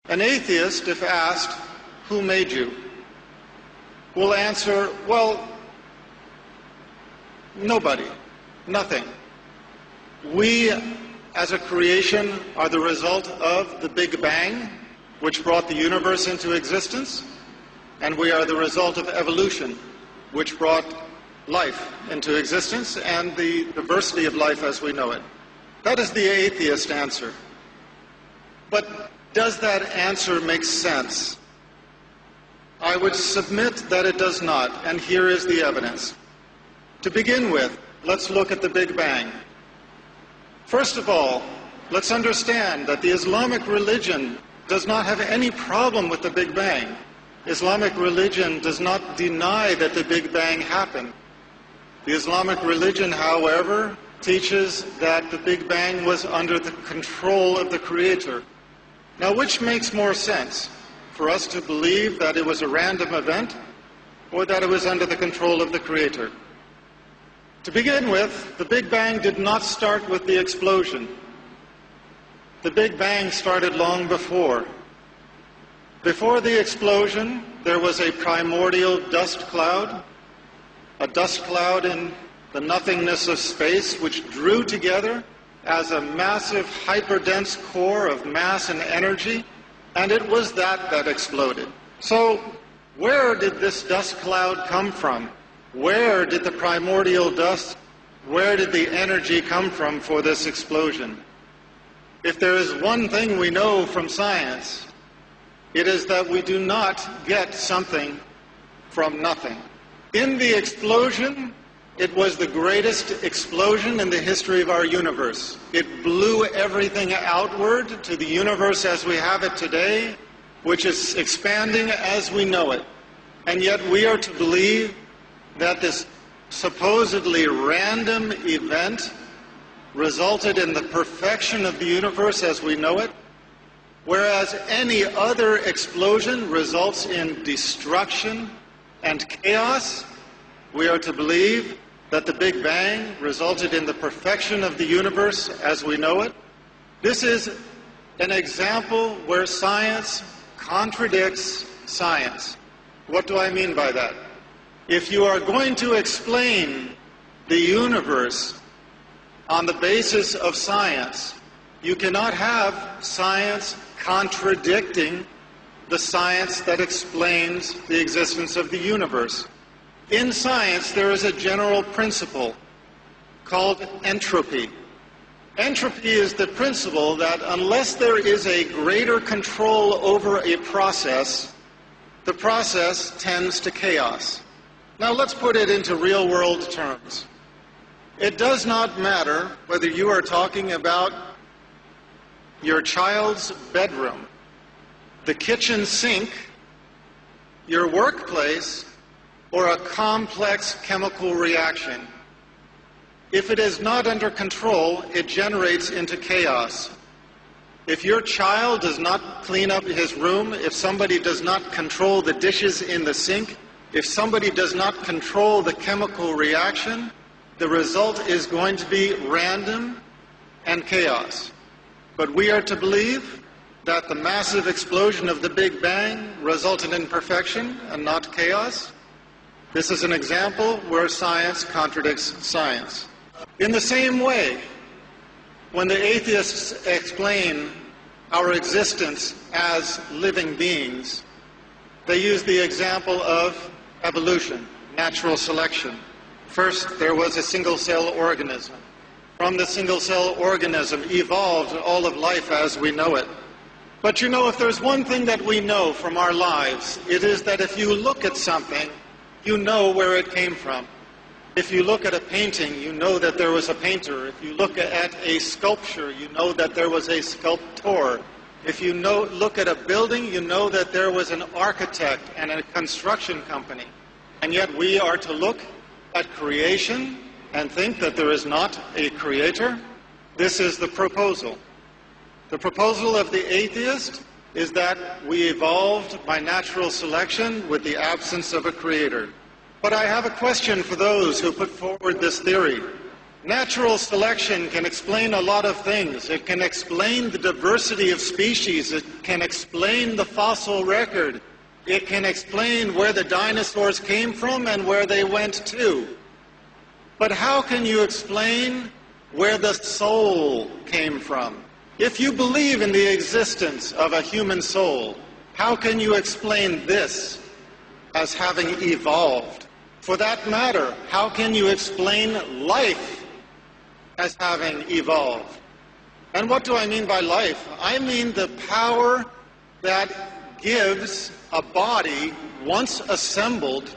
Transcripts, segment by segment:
An atheist, if asked, "Who made you?" will answer, well, nobody, nothing. We, as a creation, are the result of the Big Bang, which brought the universe into existence, and we are the result of evolution, which brought life into existence and the diversity of life as we know it. That is the atheist answer. But does that answer make sense? I would submit that it does not, and here is the evidence. To begin with, let's look at the Big Bang. First of all, let's understand that the Islamic religion does not have any problem with the Big Bang. Islamic religion does not deny that the Big Bang happened. The Islamic religion, however, teaches that the Big Bang was under the control of the Creator. Now, which makes more sense? For us to believe that it was a random event, or that it was under the control of the Creator? To begin with, the Big Bang did not start with the explosion. The Big Bang started long before. Before the explosion, there was a primordial dust cloud, a dust cloud in the nothingness of space, which drew together as a massive hyperdense core of mass and energy, and it was that exploded. So, where did this dust cloud come from? Where did the primordial dust, where did the energy come from for this explosion? If there is one thing we know from science, it is that we do not get something from nothing. In the explosion, it was the greatest explosion in the history of our universe. It blew everything outward to the universe as we have it today, which is expanding as we know it. And yet we are to believe that this supposedly random event resulted in the perfection of the universe as we know it, whereas any other explosion results in destruction and chaos. We are to believe that the Big Bang resulted in the perfection of the universe as we know it. This is an example where science contradicts science. What do I mean by that? If you are going to explain the universe on the basis of science, you cannot have science contradicting the science that explains the existence of the universe. In science, there is a general principle called entropy. Entropy is the principle that unless there is a greater control over a process, the process tends to chaos. Now let's put it into real-world terms. It does not matter whether you are talking about your child's bedroom, the kitchen sink, your workplace, or a complex chemical reaction. If it is not under control, it generates into chaos. If your child does not clean up his room, if somebody does not control the dishes in the sink, if somebody does not control the chemical reaction, the result is going to be random and chaos. But we are to believe that the massive explosion of the Big Bang resulted in perfection and not chaos. This is an example where science contradicts science. In the same way, when the atheists explain our existence as living beings, they use the example of evolution, natural selection. First, there was a single-cell organism. From the single-cell organism evolved all of life as we know it. But you know, if there's one thing that we know from our lives, it is that if you look at something, you know where it came from. If you look at a painting, you know that there was a painter. If you look at a sculpture, you know that there was a sculptor. If you look at a building, you know that there was an architect and a construction company. And yet we are to look at creation and think that there is not a creator. This is the proposal. The proposal of the atheist is that we evolved by natural selection with the absence of a creator. But I have a question for those who put forward this theory. Natural selection can explain a lot of things. It can explain the diversity of species. It can explain the fossil record. It can explain where the dinosaurs came from and where they went to. But how can you explain where the soul came from? If you believe in the existence of a human soul, how can you explain this as having evolved? For that matter, how can you explain life as having evolved? And what do I mean by life? I mean the power that gives a body, once assembled,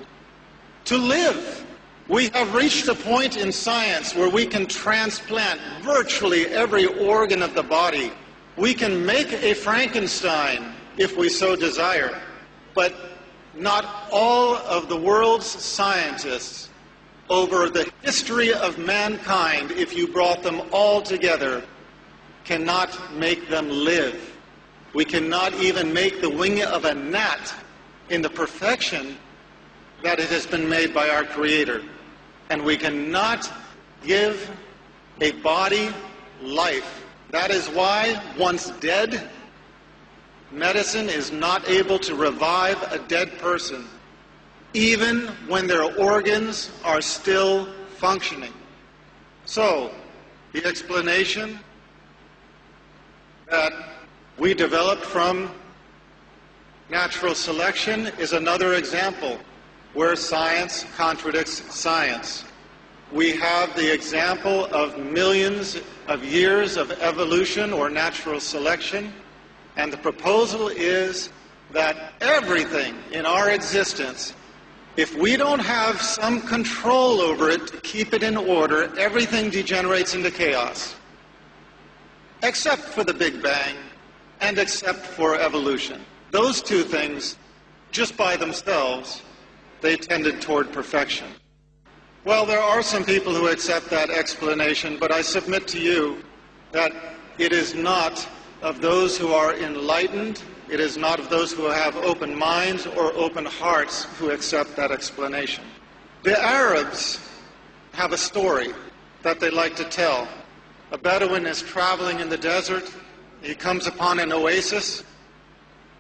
to live. We have reached a point in science where we can transplant virtually every organ of the body. We can make a Frankenstein if we so desire. But not all of the world's scientists over the history of mankind, if you brought them all together, cannot make them live. We cannot even make the wing of a gnat in the perfection that it has been made by our Creator. And we cannot give a body life. That is why, once dead, medicine is not able to revive a dead person, even when their organs are still functioning. So, the explanation that we developed from natural selection is another example where science contradicts science. We have the example of millions of years of evolution or natural selection, and the proposal is that everything in our existence, if we don't have some control over it to keep it in order, everything degenerates into chaos. Except for the Big Bang and except for evolution. Those two things, just by themselves, they tended toward perfection. Well, there are some people who accept that explanation, but I submit to you that it is not of those who are enlightened, it is not of those who have open minds or open hearts who accept that explanation. The Arabs have a story that they like to tell. A Bedouin is traveling in the desert. He comes upon an oasis,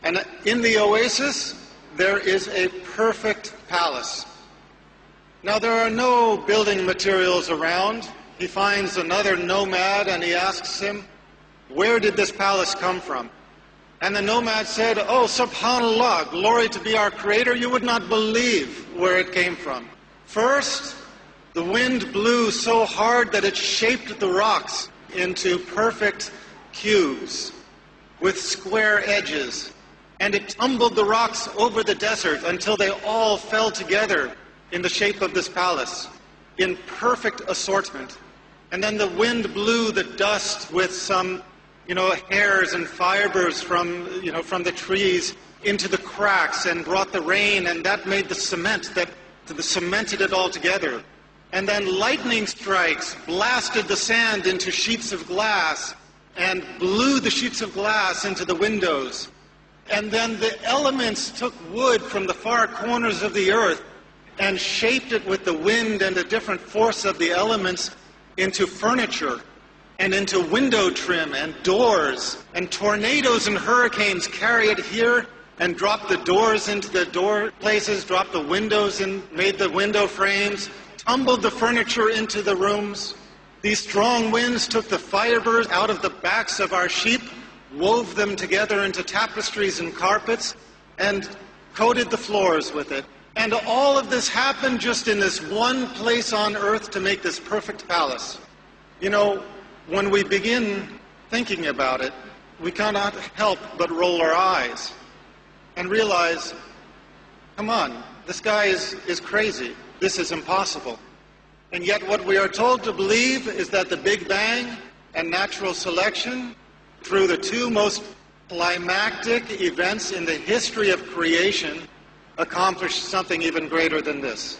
and in the oasis there is a perfect palace. Now, there are no building materials around. He finds another nomad and he asks him, "Where did this palace come from?" And the nomad said, "Oh, subhanallah, glory to be our Creator, you would not believe where it came from. First, the wind blew so hard that it shaped the rocks into perfect cubes with square edges, and it tumbled the rocks over the desert until they all fell together in the shape of this palace, in perfect assortment. And then the wind blew the dust with some, hairs and fibers from the trees into the cracks and brought the rain, and that made the cement that cemented it all together. And then lightning strikes blasted the sand into sheets of glass and blew the sheets of glass into the windows. And then the elements took wood from the far corners of the earth and shaped it with the wind and the different force of the elements into furniture and into window trim and doors. And tornadoes and hurricanes carry it here and drop the doors into the door places, drop the windows and made the window frames, tumbled the furniture into the rooms. These strong winds took the fibers out of the backs of our sheep, wove them together into tapestries and carpets, and coated the floors with it. And all of this happened just in this one place on earth to make this perfect palace. When we begin thinking about it, we cannot help but roll our eyes and realize, come on, this guy is crazy. This is impossible. And yet what we are told to believe is that the Big Bang and natural selection, through the two most climactic events in the history of creation, accomplished something even greater than this.